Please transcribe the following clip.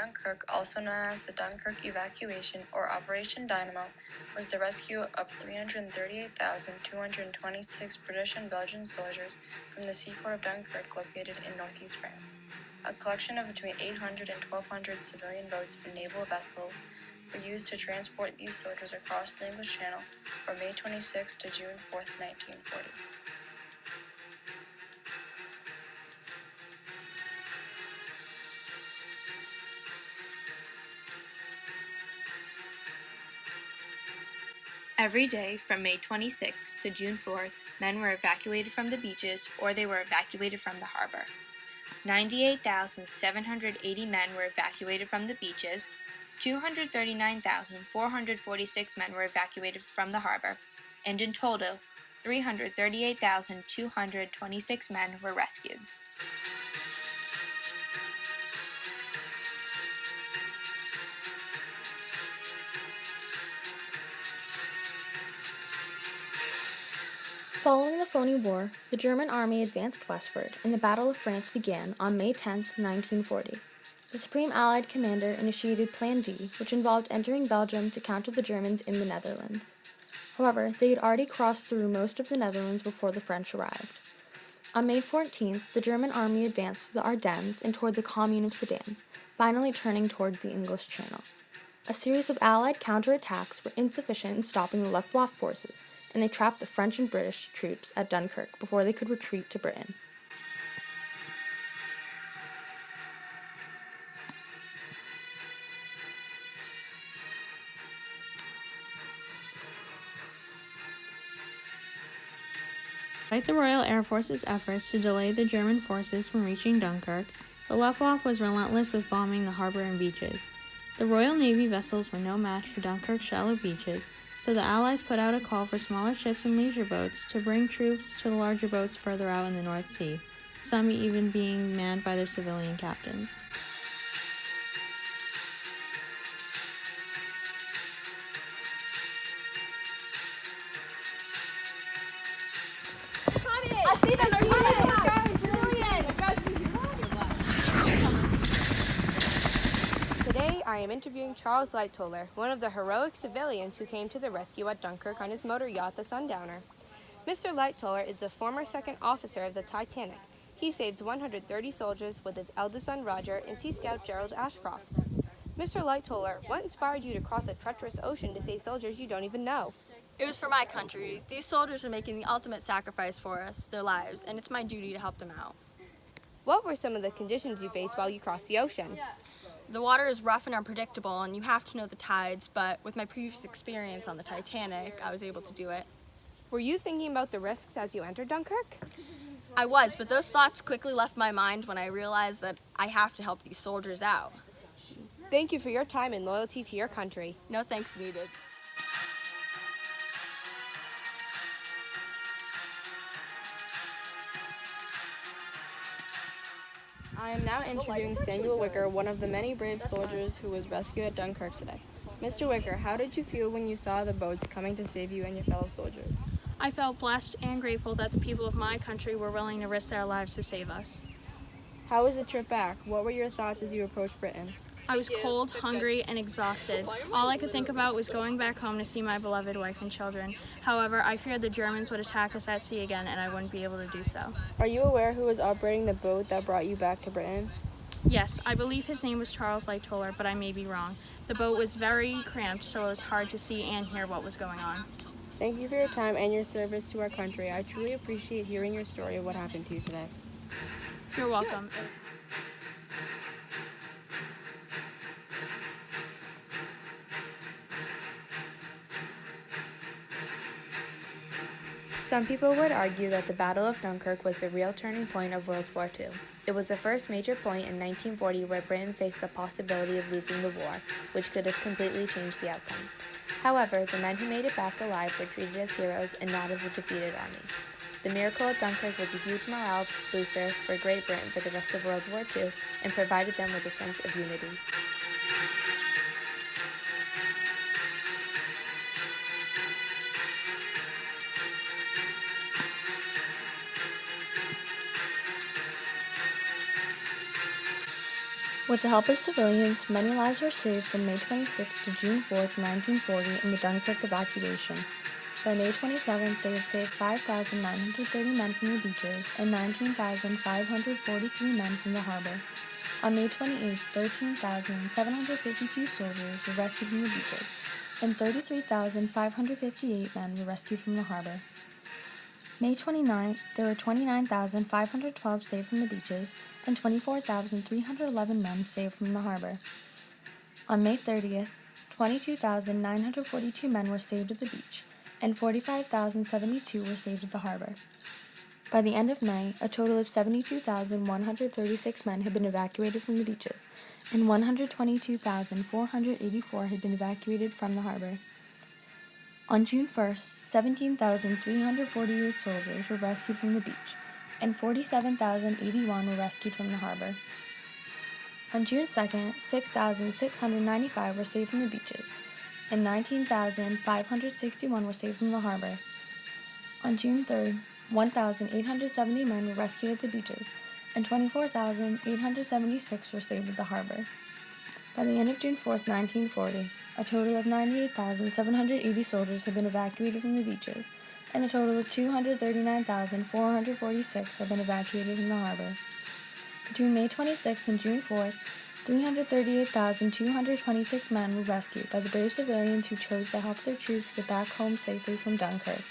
Dunkirk, also known as the Dunkirk Evacuation or Operation Dynamo, was the rescue of 338,226 British and Belgian soldiers from the seaport of Dunkirk located in northeast France. A collection of between 800 and 1,200 civilian boats and naval vessels were used to transport these soldiers across the English Channel from May 26 to June 4, 1940. Every day from May 26th to June 4th, men were evacuated from the beaches or they were evacuated from the harbor. 98,780 men were evacuated from the beaches, 239,446 men were evacuated from the harbor, and in total, 338,226 men were rescued. Following the Phoney War, the German army advanced westward, and the Battle of France began on May 10, 1940. The Supreme Allied Commander initiated Plan D, which involved entering Belgium to counter the Germans in the Netherlands. However, they had already crossed through most of the Netherlands before the French arrived. On May 14th, the German army advanced to the Ardennes and toward the Commune of Sedan, finally turning toward the English Channel. A series of Allied counterattacks were insufficient in stopping the Luftwaffe forces, and they trapped the French and British troops at Dunkirk before they could retreat to Britain. Despite the Royal Air Force's efforts to delay the German forces from reaching Dunkirk, the Luftwaffe was relentless with bombing the harbor and beaches. The Royal Navy vessels were no match for Dunkirk's shallow beaches, so the Allies put out a call for smaller ships and leisure boats to bring troops to the larger boats further out in the North Sea, some even being manned by their civilian captains. Today, I am interviewing Charles Lightoller, one of the heroic civilians who came to the rescue at Dunkirk on his motor yacht, the Sundowner. Mr. Lightoller is the former second officer of the Titanic. He saved 130 soldiers with his eldest son Roger and Sea Scout Gerald Ashcroft. Mr. Lightoller, what inspired you to cross a treacherous ocean to save soldiers you don't even know? It was for my country. These soldiers are making the ultimate sacrifice for us, their lives, and it's my duty to help them out. What were some of the conditions you faced while you crossed the ocean? The water is rough and unpredictable, and you have to know the tides, but with my previous experience on the Titanic, I was able to do it. Were you thinking about the risks as you entered Dunkirk? I was, but those thoughts quickly left my mind when I realized that I have to help these soldiers out. Thank you for your time and loyalty to your country. No thanks needed. I am now interviewing Samuel Wicker, one of the many brave soldiers who was rescued at Dunkirk today. Mr. Wicker, how did you feel when you saw the boats coming to save you and your fellow soldiers? I felt blessed and grateful that the people of my country were willing to risk their lives to save us. How was the trip back? What were your thoughts as you approached Britain? I was cold, hungry, and exhausted. All I could think about was going back home to see my beloved wife and children. However, I feared the Germans would attack us at sea again, and I wouldn't be able to do so. Are you aware who was operating the boat that brought you back to Britain? Yes, I believe his name was Charles Lightoller, but I may be wrong. The boat was very cramped, so it was hard to see and hear what was going on. Thank you for your time and your service to our country. I truly appreciate hearing your story of what happened to you today. You're welcome. Some people would argue that the Battle of Dunkirk was the real turning point of World War II. It was the first major point in 1940 where Britain faced the possibility of losing the war, which could have completely changed the outcome. However, the men who made it back alive were treated as heroes and not as a defeated army. The miracle at Dunkirk was a huge morale booster for Great Britain for the rest of World War II and provided them with a sense of unity. With the help of civilians, many lives were saved from May 26 to June 4, 1940 in the Dunkirk evacuation. By May 27, they had saved 5,930 men from the beaches and 19,543 men from the harbor. On May 28, 13,752 soldiers were rescued from the beaches, and 33,558 men were rescued from the harbor. May 29, there were 29,512 saved from the beaches and 24,311 men saved from the harbor. On May 30th, 22,942 men were saved at the beach, and 45,072 were saved at the harbor. By the end of May, a total of 72,136 men had been evacuated from the beaches, and 122,484 had been evacuated from the harbor. On June 1st, 17,348 soldiers were rescued from the beach, and 47,081 were rescued from the harbor. On June 2nd, 6,695 were saved from the beaches, and 19,561 were saved from the harbor. On June 3rd, 1,870 men were rescued at the beaches, and 24,876 were saved at the harbor. By the end of June 4th, 1940, a total of 98,780 soldiers had been evacuated from the beaches, and a total of 239,446 had been evacuated from the harbor. Between May 26 and June 4th, 338,226 men were rescued by the brave civilians who chose to help their troops get back home safely from Dunkirk.